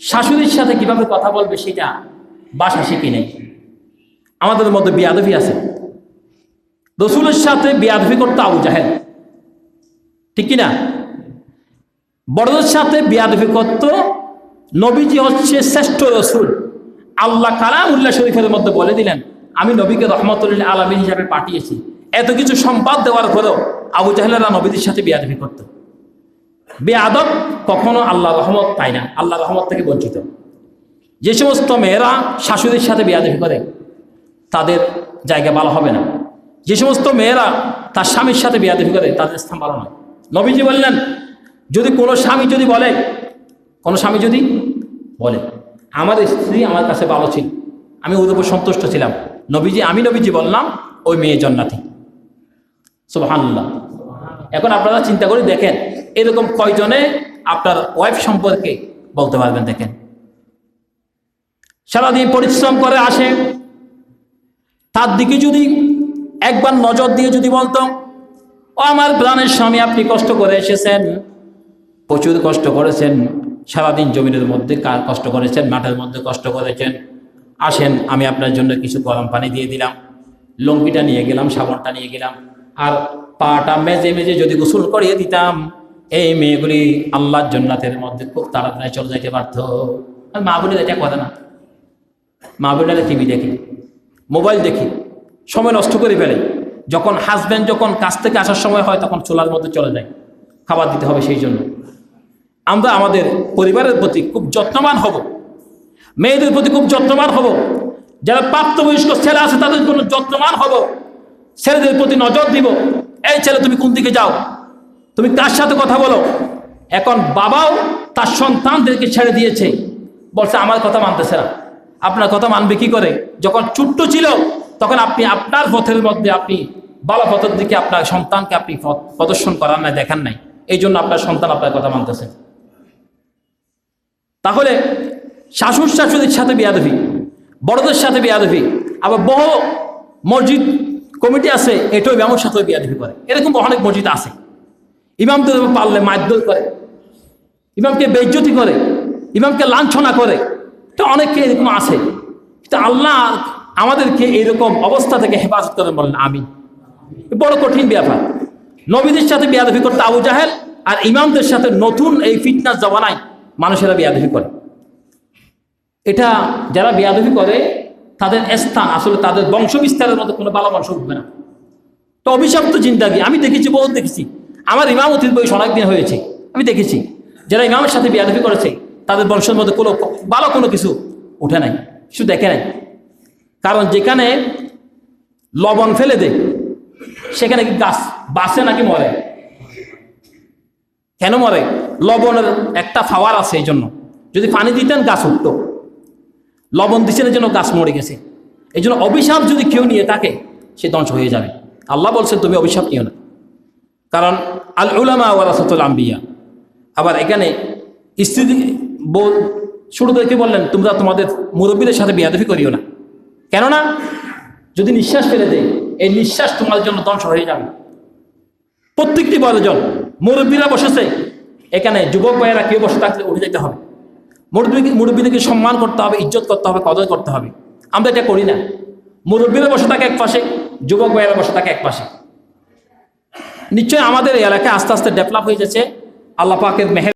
শাশুড়ির সাথে কিভাবে কথা বলবে সেটা বাসা শিখি নেই। আমাদের মধ্যে বেয়াদবি আছে। রসুলের সাথে বেয়াদবি করতো আবু জাহেল, ঠিক কিনা? বড়দের সাথে বেয়াদবি করত নবীজি হচ্ছে শ্রেষ্ঠ রসুল। আল্লাহ কালামুল্লাহ শরীফের মধ্যে বলে দিলেন, আমি নবীকে রহমতুল্লাহ আলামিন হিসাবে পাঠিয়েছি। এত কিছু সম্পাদ দেওয়ার পরেও আবু জাহেলেরা নবীদের সাথে বেয়াদবি করত। বেয়াদব কখনো আল্লাহ রহমত পায় না, আল্লাহ রহমত থেকে বঞ্চিত। যে সমস্ত মেয়েরা শাশুড়ির সাথে বেয়াদবি করে তাদের জায়গা ভালো হবে না। যে সমস্ত মেয়েরা তার স্বামীর সাথে বেয়াদবি করে তাদের স্থান ভালো নয়। নবীজি বললেন, যদি কোনো স্বামী যদি বলে, আমার স্ত্রী আমার কাছে ভালো ছিল, আমি ওর উপর সন্তুষ্ট ছিলাম, আমি নবীজি বললাম ওই মেয়ে জান্নাতি। সুবহানাল্লাহ। এখন আপনারা চিন্তা করে দেখেন, এরকম কয়জনে আপনার ওয়াইফ সম্পর্কে বলতে পারবেন? দেখেন, সারাদিন পরিশ্রম করে আসে, তার দিকে যদি একবার নজর দিয়ে যদি বলতো, ও আমার প্রাণের স্বামী, আপনি কষ্ট করে এসেছেন, প্রচুর কষ্ট করেছেন, সারাদিন জমিনের মধ্যে কষ্ট করেছেন, মাঠের মধ্যে কষ্ট করেছেন, আসেন আমি আপনার জন্য কিছু গরম পানি দিয়ে দিলাম, লঙ্কিটা নিয়ে গেলাম, সাবানটা নিয়ে গেলাম, আর পাটা মেজে মেজে যদি গোসল করিয়ে দিতাম, এই মেয়েগুলি আল্লাহর জান্নাতের মধ্যে খুব তাড়াতাড়ি চলে যাইতে পারত। আর মা বোনের এটা কথা না। মা বোনেরা টিভি দেখে, মোবাইল দেখি, সময় নষ্ট করে ফেলে। যখন হাজব্যান্ড যখন কাজ থেকে আসার সময় হয়, তখন চুলার মধ্যে চলে যায়, খাবার দিতে হবে। সেই জন্য আমরা আমাদের পরিবারের প্রতি খুব যত্নবান হব, মেয়েদের প্রতি খুব যত্নবান হব, যারা প্রাপ্তবয়স্ক ছেলে আছে তাদের জন্য যত্নবান হব, ছেলেদের প্রতি নজর দিব। এই ছেলে, তুমি কোন দিকে যাও, তুমি কার সাথে কথা বলো? এখন বাবাও তার সন্তানদেরকে ছেড়ে দিয়েছে, বলছে আমার কথা মানতেছে না। আপনার কথা মানবে কি করে? যখন ছোট্ট ছিল তখন আপনি আপনার পথের মধ্যে, আপনি ভালো পথের দিকে আপনার সন্তানকে আপনি প্রদর্শন করার নাই, দেখান নাই, এই জন্য আপনার সন্তান আপনার কথা মানতেছে। তাহলে শাশুড়ির সাথে বেয়াদবি, বড়দের সাথে বেয়াদবি, আবার বহু মসজিদ কমিটি আছে এটাও ইমামের সাথে বেয়াদবি করে। এরকম অনেক মসজিদ আছে, ইমামদের পারলে মারধর করে, ইমামকে বেইজ্জতি করে, ইমামকে লাঞ্ছনা করে। তো অনেকে এরকম আছে। তো আল্লাহ আমাদেরকে এইরকম অবস্থা থেকে হেফাজত করেন, বলেন আমিন। বড় কঠিন ব্যাপার। নবীদের সাথে বেয়াদবি করতে আবু জাহেল, আর ইমামদের সাথে নতুন এই ফিটনেস জমানায় মানুষেরা বেয়াদবি করে। এটা যারা বেয়াদবি করে তাদের স্থান আসলে তাদের বংশ বিস্তারের মতো কোনো ভালো বংশ উঠবে না। তো অভিশপ্ত জিন্দাগি আমি দেখেছি, বহুত দেখেছি। আমার ইমামতির বয়স অনেক দিন হয়েছে, আমি দেখেছি যারা ইমামের সাথে বেয়াদবি করেছে তাদের বংশের মধ্যে কোনো ভালো কোনো কিছু উঠে নাই, কিছু দেখে নাই। কারণ যেখানে লবণ ফেলে দেয় সেখানে কি গাছ বাঁচে নাকি মরে? কেন মরে? লবণের একটা ফাওয়ার আছে, এই জন্য। যদি পানি দিতেন গাছ উঠত, লবণ দিচ্ছেন এই জন্য গাছ মরে গেছে। এই জন্য অভিশাপ যদি কেউ নিয়ে থাকে সে ধ্বংস হয়ে যাবে। আল্লাহ বলছেন তুমি অভিশাপ নিও না, কারণ আল উলামা ওয়ারাসাতুল আম্বিয়া। আবার এখানে স্ত্রী শুরুদেরকে বললেন তোমরা তোমাদের মুরব্বীদের সাথে বেয়াদবি করিও না, কেননা যদি নিঃশ্বাস ফেলে দেয় এই নিঃশ্বাস তোমার জন্য ধ্বংস হয়ে যাবে। প্রত্যেকটি বড়জন মুরব্বীরা বসেছে, এখানে যুবক ভাইয়েরা কেউ বসে থাকলে উঠে যেতে হবে। মুরব্বীদেরকে সম্মান করতে হবে, ইজ্জত করতে হবে, কদর করতে হবে। আমরা এটা করি না। মুরব্বীরা বসে থাকে এক পাশে, যুবক ভাইয়েরা বসে থাকে এক পাশে। নিশ্চয়ই আমাদের এই এলাকায় আস্তে আস্তে ডেভেলপ হয়ে যাচ্ছে। আল্লাহ পাকের মেহের